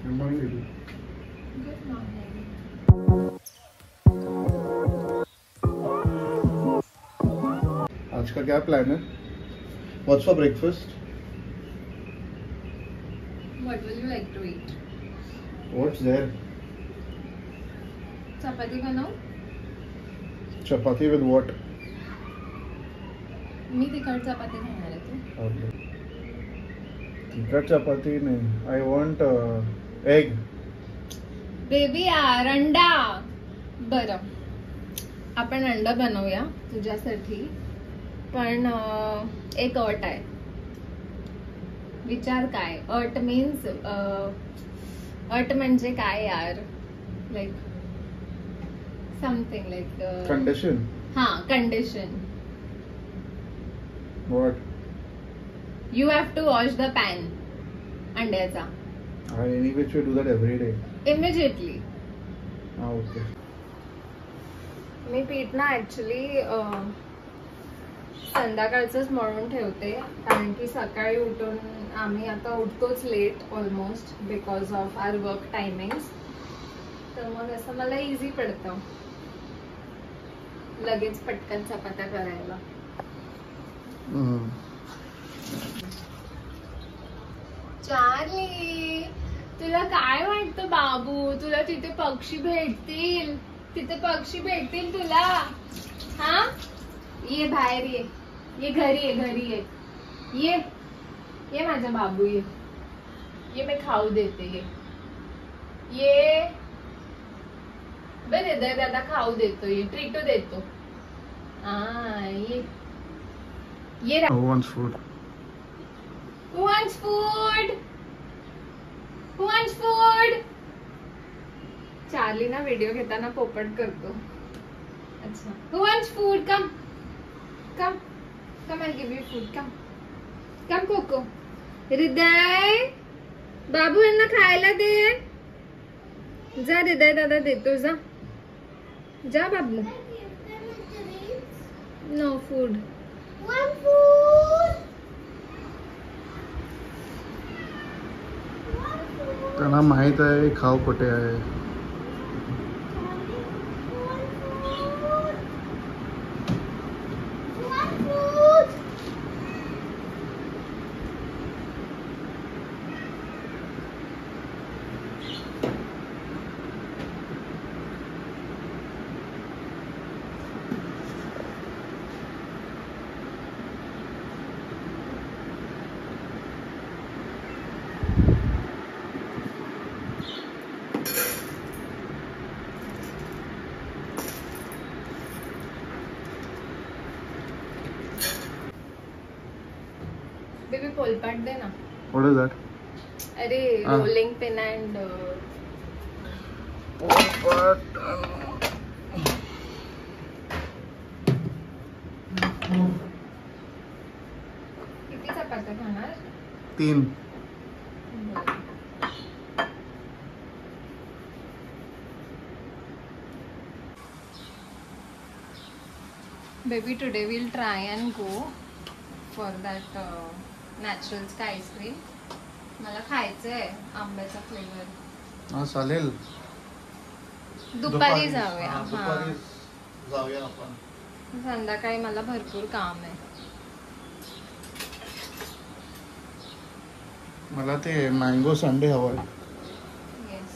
Good morning, baby. Good morning. आज का क्या प्लान है? What's for breakfast? What will you like to eat? What's there? चपाती बनाऊ? Chapati with what? मी तिखट चपाती खाणार आहे तू. Okay. तिखट चपाती नहीं. I want egg. बेबी यार अंडा. बरं आपण अंडा बनवूया तुझ्यासाठी, पण एक अट आहे. विचार काय अट मीन्स अट म्हणजे काय यार, लाईक समथिंग लाईक Condition. हा condition. What? You have to wash the pan अंड्याचा I any which way do that every day. Immediately. Okay. मी पीठ ना ऍक्च्युली संध्याकाळचंच मळून ठेवते, कारण की सकाळी उठून आम्ही आता उठतोच late almost because of our work timings. तर मग असं मला इझी पडतं लगेच पटकन चपात्या करायला. चार्ली तुला काय वाटतं बाबू, तुला तिथे पक्षी भेटतील? तिथे पक्षी भेटतील तुला? हा ये बाहेर ये घरी ये माझा बाबू ये मी खाऊ देते. ये बरे दादा खाऊ देतो, ये ट्रीटो देतो. ये Who wants food? Who wants food? Who wants food? Charlie ना व्हिडिओ घेताना पोपट करतो. अच्छा. Who wants food? Come. I'll give you food. Come Coco. Hriday बाबू यांना खायला दे. जा हृदय दादा देतो. जा बाबू. No food. One food. त्यांना माहित आहे खाऊ कुठे आहे. बेबी पोलपाट दे ना. What is that? अरे रोलिंग पिन अँड किती चपात्या खाणार? 3. Baby, today we'll try and go for that natural sky ice cream. मला खायचंय आंब्याचा फ्लेवर. हा चालेल. दुपारी जाऊया. दुपारी जाऊया आपण. संध्याकाळी मला भरपूर काम आहे. मला ते मँगो संडे हवंय. येस.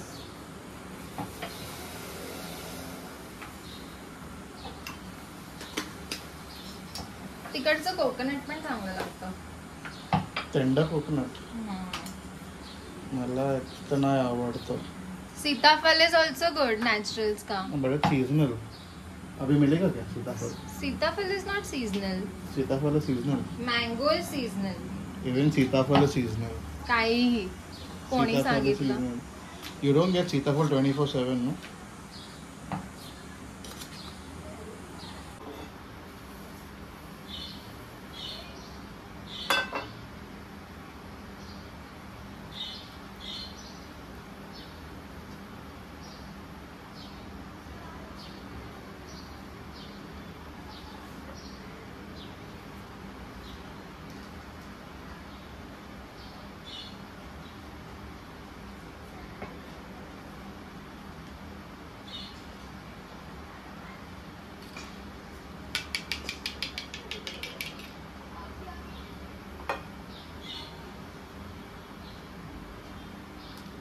तिकडचं कोकोनट पण चांगलं लागतं. थंड कोकोनट मला इतकं नाही आवडतं. सीताफल इज ऑल्सो गुड नॅचरल्स का. But seasonal. अभी मिलेगा क्या सीताफल? सीताफल इज नॉट सीजनल. सीताफल is seasonal. Mango is seasonal. Even सीताफल is seasonal. काहीही कोणी सीताफळ is सांगितलं. seasonal. You don't get सीताफल 24/7, no?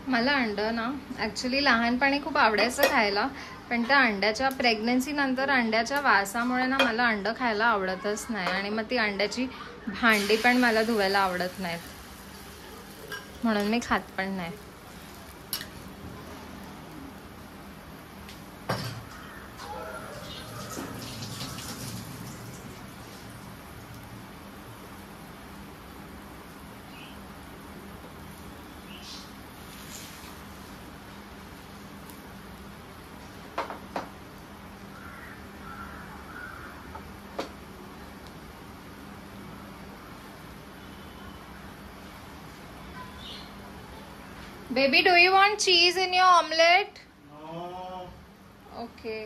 मला अंड ना ॲक्च्युली लहानपणी खूप आवडायचं खायला, पण त्या अंड्याच्या प्रेग्नन्सी नंतर अंड्याच्या वासामुळे ना मला अंड खायला आवडतच नाही, आणि मग ती अंड्याची भांडी पण मला धुवायला आवडत नाहीत, म्हणून मी खात पण नाही. Baby, do you want cheese in your omelette? No. Okay.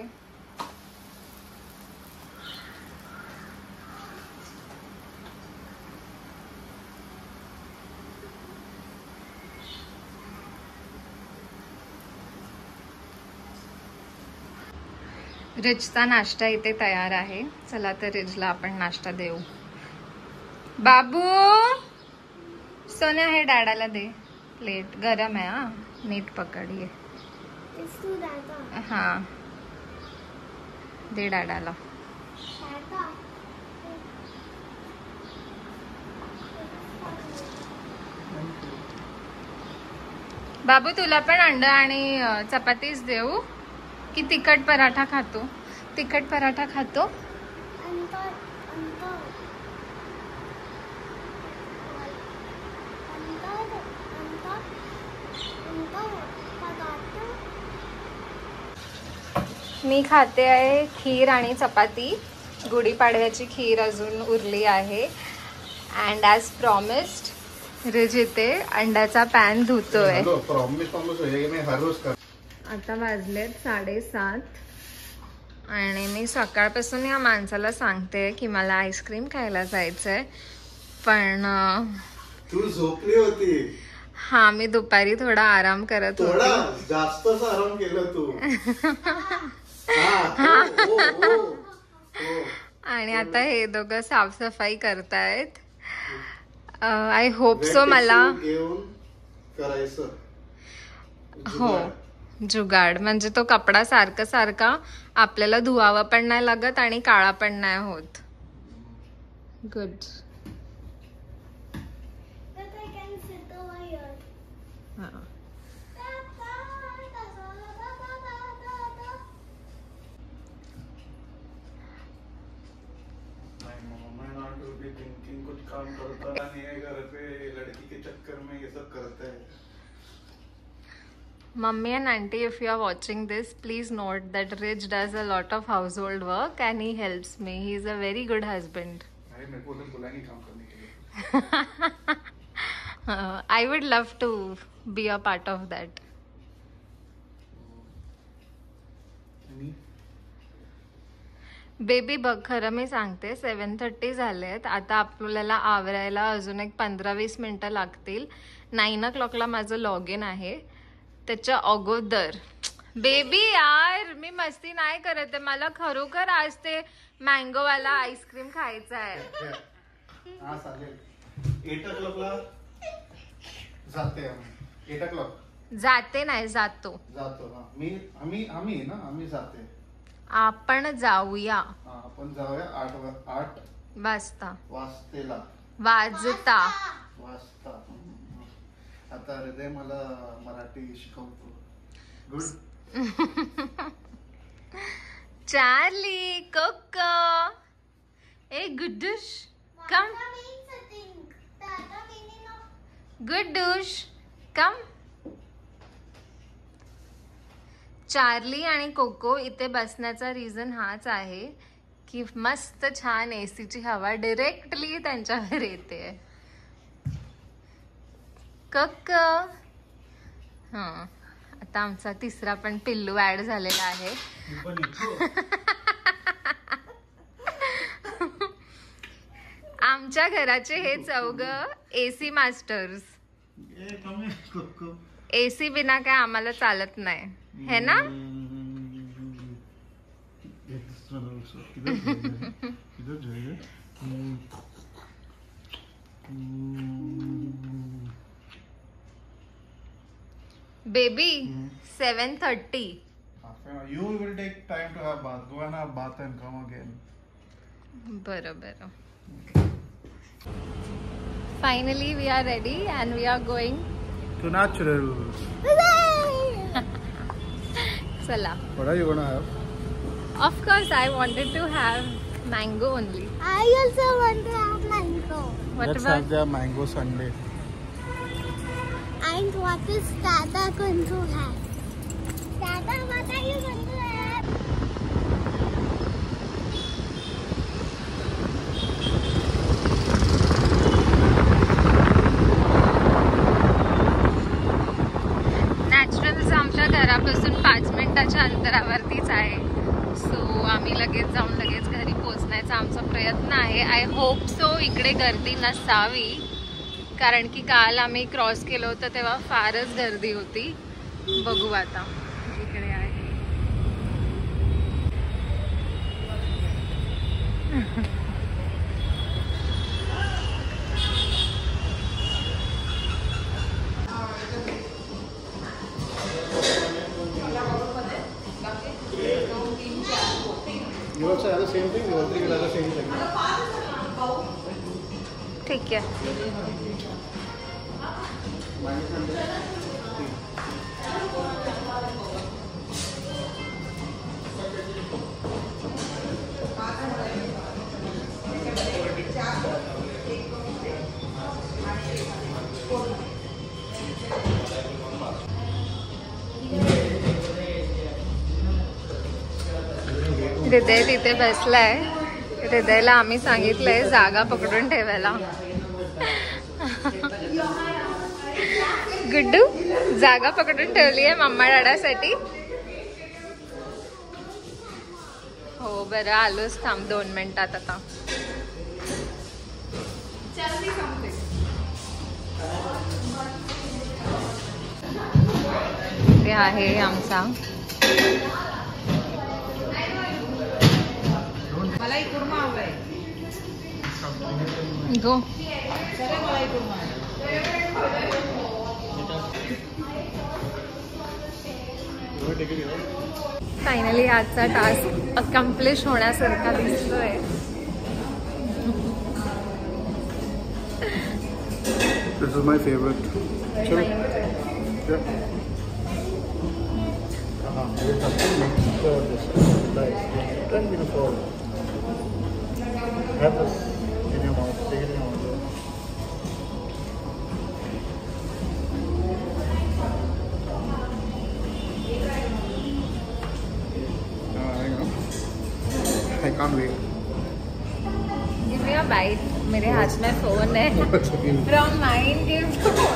रिजचा नाश्ता इथे तयार आहे. चला तर रिजला आपण नाश्ता देऊ. बाबू, सोन्या हे डॅडाला दे. प्लेट गरम आहे हा, नीट पकडिये. हा, दे डॅडाला. बाबू तुला पण अंड आणि चपातीच देऊ की तिखट पराठा खातो? तिखट पराठा खातो? मी खाते आहे खीर आणि चपाती. गुढीपाडव्याची खीर अजून उरली आहे. अँड ॲज प्रॉमिस्ड रिज इथे अंड्याचा पॅन धुतोय. आता वाजलेत 7:30 आणि मी सकाळपासून या माणसाला सांगते की मला आईस्क्रीम खायला जायचंय, पण तू झोपली होती. हा, मी दुपारी थोडा आराम करत होते. थोडा जास्तच आराम केला तू. आणि आता हे दोघं साफसफाई करतायत. आय होप सो मला करायचं. हो, जुगाड म्हणजे तो कपडा सारखा सारखा आपल्याला धुवावा पण नाही लागत आणि काळा पण नाही होत. गुड. कुछ काम करता नहीं है घर पे, लड़की के चक्कर में ये सब करता है. Mummy and auntie, if you are watching this, please note that Rich does a lot of household work and he helps me. He is a very good husband. मेरे को तो बुलाएंगे काम करने के लिए. I would love to be a part of that. Baby बघ, खरं मी सांगते 7:30 झालेत. आता आपल्याला आवरायला अजून एक 15-20 मिनिटं लागतील. 9 o'clockला माझं लॉग इन आहे. त्याच्या अगोदर बेबी यार मी मस्ती नाही करत आहे. मला खरोखर आज ते मँगोवाला आईस्क्रीम खायचं आहे. हा चालेल. 8 o'clockला जाते. 8 o'clock जाते नाही, जातो. आम्ही जाते. आपण जाऊया. आपण जाऊया 8 वाजता. आता हृदय मला मराठी शिकवतो. गुड. चार्ली, कोको, ए गुड्डूश, कम. गुड्डूश, कम. चार्ली आणि कोको इथे बसण्याचा रिझन हाच आहे की मस्त छान एसीची हवा डायरेक्टली त्यांच्यावर येते. कोको. हा, आता आमचा तिसरा पण पिल्लू ऍड झालेला आहे. आमच्या घराचे हे चौघ एसी मास्टर्स. एसी बिना काय आम्हाला चालत नाही, है ना? Baby 7:30. Half an hour. You will take time to have bath. Go and have bath and come again. बरं. Finally we are ready and we are going To natural. चला. What are you gonna have? Of course I wanted to have mango only. I also want to have mango. What Let's about have their mango sundae. And what is Dada going to have? Dada, what are you going to have? Naturals आमच्या घरापासून 5 मिनिटाच्या अंतरावरतीच आहे. So आम्ही लगेच जाऊन लगेच घरी पोहोचण्याचा आमचा प्रयत्न आहे. आय होप सो इकडे गर्दी नसावी, कारण की काल आम्ही क्रॉस केलं होतं तेव्हा फारच गर्दी होती. बघू आता इकडे आहे. You also have the same thing. You also will have the same thing. ठीक आहे. हृदय तिथे बसलाय. हृदयला आम्ही सांगितलंय जागा पकडून ठेवायला. गुड्डू जागा पकडून ठेवली आहे मम्मा डाडासाठी. हो बरं आलोच. थांब 2 मिनिटात आता. ते आहे आमचा गो. फायनली आजचा टास्क अकम्प्लिश होण्यासारखा दिसतोय. This is my favorite. Chalo. Yeah. Try me to fall. Have this in your mouth. Take it in your mouth. Hang on. I can't wait. Give me a bite. मेरे हाथ में phone है. From mine, give.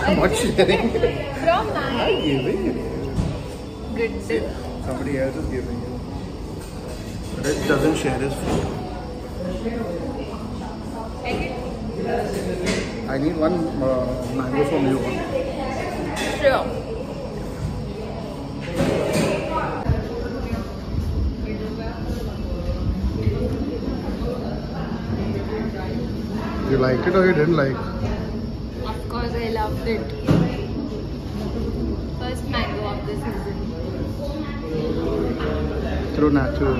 I'm not sharing. From mine. I'm giving it. Good. Somebody else is giving you. Rich doesn't share his food. I need one mango from you. Sure. You liked it or you didn't like? Of course, I loved it. First mango of the season. Through natural.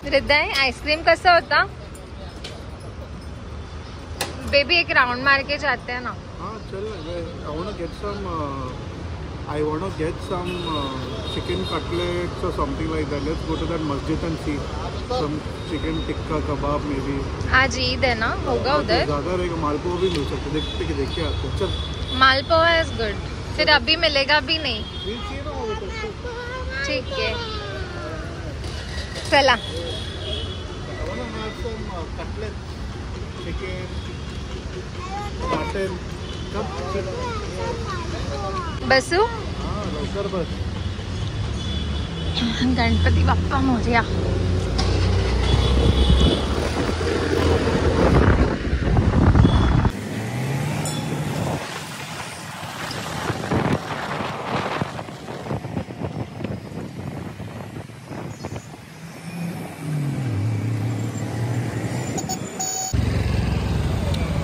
हृदय ice cream कैसा होता? Baby एक round मार के जाते हैं ना. हाँ चल. I wanna get some chicken cutlets or something like that. Let's go to that masjid and see some chicken tikka kebab maybe. आज ईद है ना, होगा उधर. ज़्यादा रहेगा. मालपुआ भी मिल सकते. देखते आते. चल. मालपुआ इज गुड. फिर अभी मिलेगा भी नहीं. ठीक है चला. बसू. लवकर बस. गणपती बाप्पा मोरया.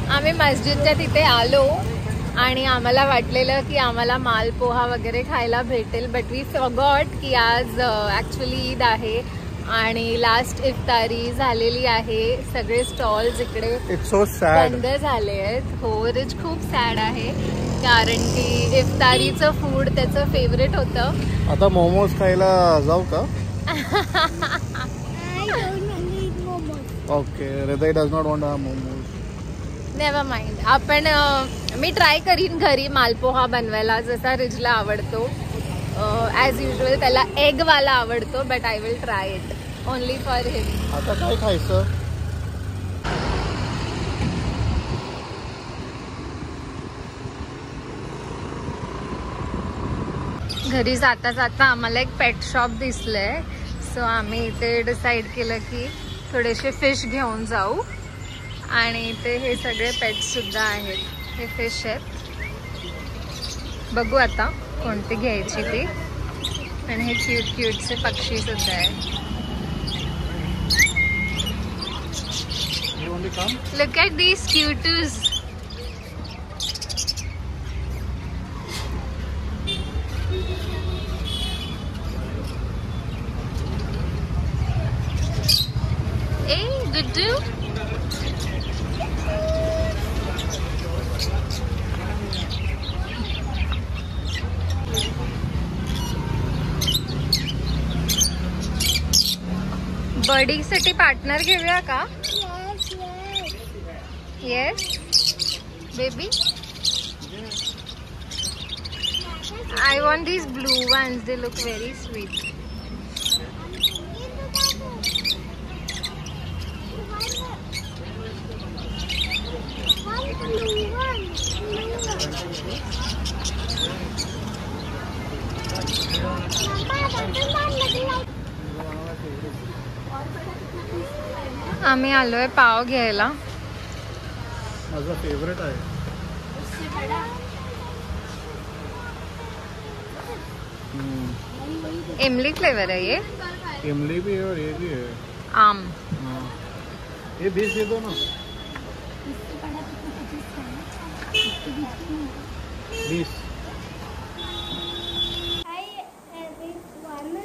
आम्ही मस्जिदच्या तिथे आलो आणि आम्हाला वाटलेलं की आम्हाला मालपोहा वगैरे खायला भेटेल, बट वी फॉरगॉट की आज ॲक्च्युली ईद आहे आणि लास्ट इफ्तारी झालेली आहे. सगळे स्टॉल्स इकडे बंद झाले आहेत. हो, रिच खूप सॅड आहे कारण की इफ्तारीचं फूड त्याचं फेवरेट होतं. आता मोमोज खायला जाऊ का? ओके, हृदय does not want momos. Never mind. आपण मी ट्राय करीन घरी मालपोहा बनवायला जसा रिजला आवडतो. ॲज युजल त्याला एगवाला आवडतो, but I will try it only for him. आता काय खायचं? घरी जाता जाता आम्हाला एक पेट शॉप दिसलंय, सो आम्ही इथे डिसाईड केलं की थोडेसे फिश घेऊन जाऊ. आणि इथे हे सगळे पेट्स सुद्धा आहेत. हे फिश आहेत. बघू आता कोणती घ्यायची ती. आणि हे क्यूट क्यूटचे पक्षी सुद्धा आहेत. Look at these cuties. ए गुड्डू. बर्डीसाठी पार्टनर घेऊया का? Yes baby. I want these blue ones. They look very sweet. आम्ही आलोय पाव घ्यायला. माझा फेवरेट आहे. इमली फ्लेवर है ये. इमली भी है और ये भी है आम. ये 20 दे दो ना. 20. Hi everyone.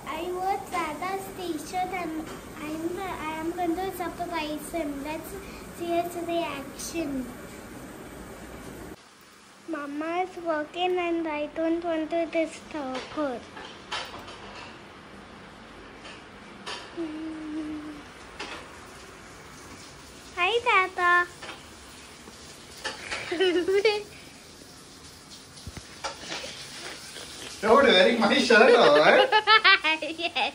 I wore Dada's t-shirt and I am going to surprise him. Let's see his reaction. Mama is working and I don't want to disturb her. Hi Dada. You're wearing my shirt, alright? Yes.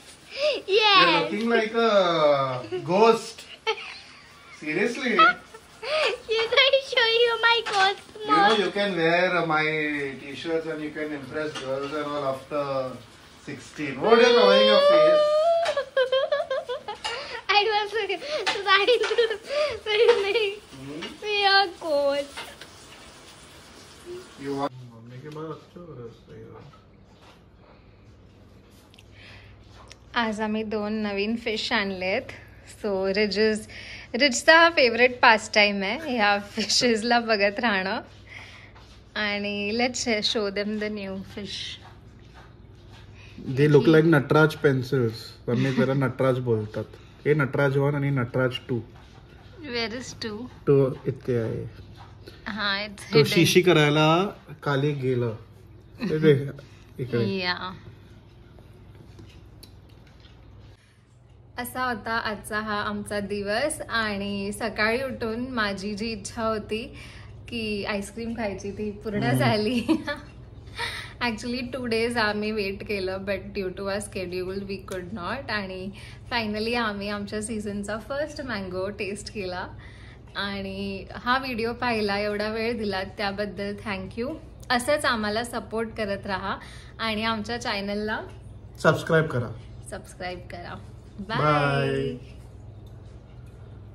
You're Yes. looking like a ghost. Seriously? Should I show you my ghost You know mom? you can wear my t-shirts and you can impress girls and all after 16. What are you covering your face? I was trying to be a ghost. You want mummy के बाद अच्छा हो रहा है. आज आम्ही 2 नवीन fish आणलेत. So रिजचा हा फेवरेट पास टाइम आहे ह्या फिशेसला बघत राहणं. आणि let's show them the new fish. They look like Nataraj pencils. Mummy जरा नटराज बोलतात. हे नटराज 1 आणि नटराज 2. Where is 2? 2 इथे आहे. हा इट्स तो शिशी करायला खाली गेलं. इकडे. या. असा होता आजचा हा आमचा दिवस. आणि सकाळी उठून माझी जी इच्छा होती की आईस्क्रीम खायची ती पूर्ण झाली. ॲक्च्युली 2 days आम्ही वेट केलं, but due to our schedule we could not. आणि फायनली आम्ही आमच्या सीझनचा फर्स्ट मँगो टेस्ट केला. आणि हा व्हिडिओ पाहिला, एवढा वेळ दिला त्याबद्दल थँक्यू. असंच आम्हाला सपोर्ट करत राहा आणि आमच्या चॅनलला सबस्क्राईब करा. सबस्क्राईब करा. Bye. बाय.